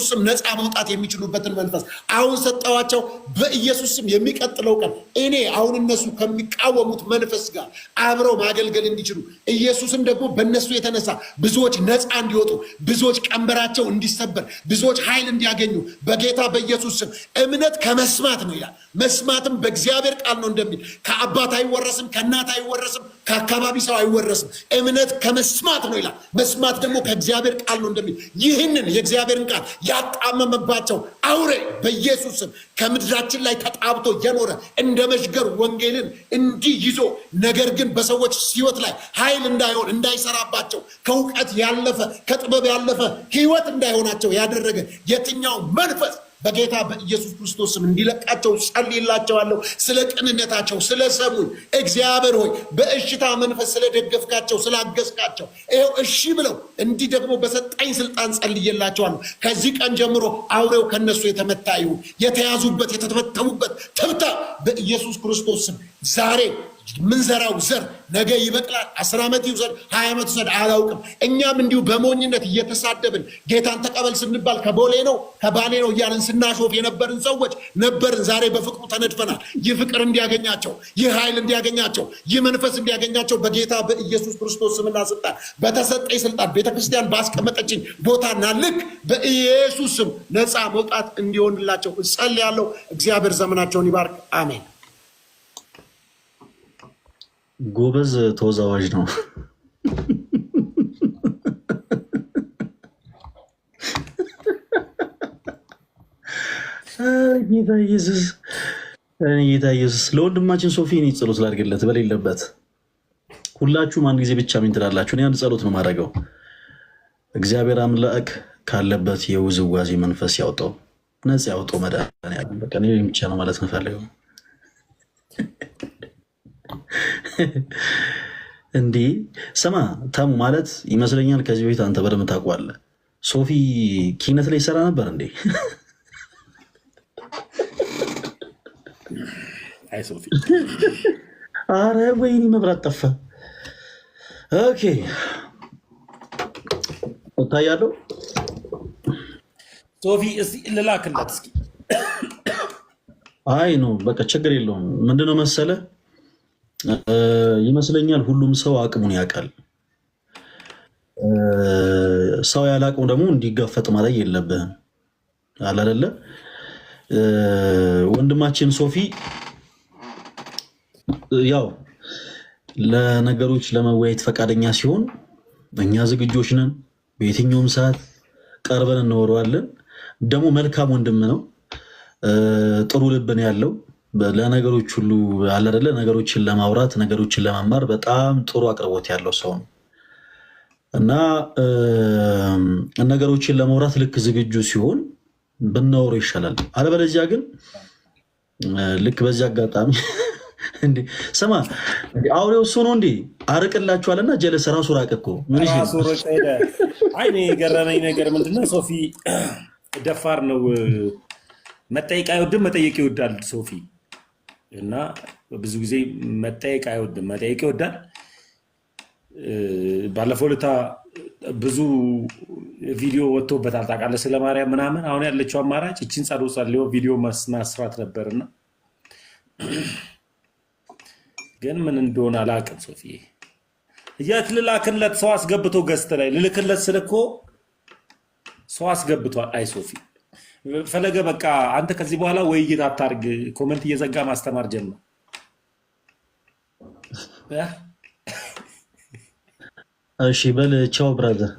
በኢየሱስ ስም ነፃ መውጣት የሚችሉበትን መንፈስ አሁን ሰጠዋቸው። በኢየሱስ ስም የሚቀጥለው ቀን እኔ አሁን እነሱ ከሚቃወሙት መንፈስ ጋር አብረው ማገልገል እንዲችሉ ኢየሱስም ደግሞ በእነሱ የተነሳ ብዙዎች ነፃ እንዲወጡ፣ ብዙዎች ቀንበራቸው እንዲሰበር፣ ብዙዎች ኃይል እንዲያገኙ በጌታ በኢየሱስ ስም እምነት ከመስማት ነው ይላል። መስማትም በእግዚአብሔር ቃል ነው እንደሚል ከአባት አይወረስም፣ ከእናት አይወረስም፣ ከአካባቢ ሰው አይወረስም። እምነት ከመስማት ነው ይላል። መስማት ደግሞ ከእግዚአብሔር ቃል ነው እንደሚል ይህንን የእግዚአብሔርን ቃል ያጣመመባቸው አውሬ በኢየሱስ ስም ከምድራችን ላይ ተጣብቶ የኖረ እንደ መሽገር ወንጌልን እንዲህ ይዞ ነገር ግን በሰዎች ሕይወት ላይ ኃይል እንዳይሆን እንዳይሰራባቸው ከእውቀት ያለፈ ከጥበብ ያለፈ ሕይወት እንዳይሆናቸው ያደረገ የትኛው መንፈስ በጌታ በኢየሱስ ክርስቶስ ስም እንዲለቃቸው ጸልይላቸዋለሁ። ስለ ቅንነታቸው ስለ ሰሙኝ እግዚአብሔር ሆይ በእሽታ መንፈስ ስለደገፍካቸው ስላገዝካቸው ይኸው እሺ ብለው እንዲህ ደግሞ በሰጣኝ ስልጣን ጸልይላቸዋለሁ። ከዚህ ቀን ጀምሮ አውሬው ከነሱ የተመታ ይሁን። የተያዙበት የተተበተቡበት ትብታ በኢየሱስ ክርስቶስ ስም ዛሬ ምንዘራው ዘር ነገ ይበቅላል። 10 ዓመት ይውሰድ 20 ዓመት ይውሰድ አላውቅም። እኛም እንዲሁ በሞኝነት እየተሳደብን ጌታን ተቀበል ስንባል ከቦሌ ነው ከባሌ ነው እያልን ስናሾፍ የነበርን ሰዎች ነበርን። ዛሬ በፍቅሩ ተነድፈናል። ይህ ፍቅር እንዲያገኛቸው፣ ይህ ኃይል እንዲያገኛቸው፣ ይህ መንፈስ እንዲያገኛቸው በጌታ በኢየሱስ ክርስቶስ ስምና ስልጣን በተሰጠኝ ስልጣን ቤተክርስቲያን ባስቀመጠችኝ ቦታና ልክ በኢየሱስ ስም ነፃ መውጣት እንዲሆንላቸው እጸልያለሁ። እግዚአብሔር ዘመናቸውን ይባርክ። አሜን። ጎበዝ ተወዛዋዥ ነው። ጌታ ኢየሱስ ለወንድማችን ሶፊ እኔ ጸሎት ላድርግለት በሌለበት። ሁላችሁም አንድ ጊዜ ብቻ ምን ትላላችሁ? እኔ አንድ ጸሎት ነው ማድረገው። እግዚአብሔር አምላክ ካለበት የውዝዋዜ መንፈስ ያውጣው፣ ነፃ ያውጣው። መድኃኒዓለም በቃ እኔ ብቻ ነው ማለት ነው ፈልገው እንዴ ስማ ታሙ ማለት ይመስለኛል። ከዚህ በፊት አንተ በደምብ ታውቀዋለህ። ሶፊ ኪነት ላይ ይሰራ ነበር እንዴ? አይ ሶፊ አረ ወይኔ መብራት ጠፋ። ኦኬ እታያለሁ። ሶፊ እስኪ ልላክለት እስኪ። አይ ነው በቃ ችግር የለውም። ምንድነው መሰለ ይመስለኛል ሁሉም ሰው አቅሙን ያውቃል። ሰው ያላቀው ደግሞ እንዲጋፈጥ ማለት የለብህም አይደለ? ወንድማችን ሶፊ ያው ለነገሮች ለመወያየት ፈቃደኛ ሲሆን እኛ ዝግጆች ነን። በየትኛውም ሰዓት ቀርበን እንወረዋለን። ደግሞ መልካም ወንድም ነው። ጥሩ ልብን ያለው ለነገሮች ሁሉ አለ አይደለ? ነገሮችን ለማውራት ነገሮችን ለመማር በጣም ጥሩ አቅርቦት ያለው ሰው ነው እና ነገሮችን ለማውራት ልክ ዝግጁ ሲሆን ብናወራው ይሻላል። አለበለዚያ ግን ልክ በዚህ አጋጣሚ እንዴ ስማ አውሬው እሱ ነው እንዴ አርቅላችኋልና ጀለስ ራሱ ራቅ እኮ ምን ይሄ ራሱ ራቅ ሄደ። አይ እኔ የገረመኝ ነገር ምንድነው ሶፊ ደፋር ነው። መጠየቅ አይወድም፣ መጠየቅ ይወዳል ሶፊ እና ብዙ ጊዜ መጠየቅ አይወድም፣ መጠየቅ ይወዳል። ባለፈው ዕለት ብዙ ቪዲዮ ወጥቶበታል ታውቃለህ፣ ስለ ማርያም ምናምን። አሁን ያለችው አማራጭ እቺን ጸሎት ጸልዮ ቪዲዮ ማስራት ነበርና ግን ምን እንደሆነ አላውቅም። ሶፊ እያት ልላክለት ሰው አስገብቶ ገዝተ ላይ ልልክለት ስልኮ ሰው አስገብቷል። አይ ሶፊ ፈለገ በቃ አንተ ከዚህ በኋላ ውይይት አታርግ፣ ኮሜንት እየዘጋ ማስተማር ጀመር። እሺ በል ቻው ብራዘር።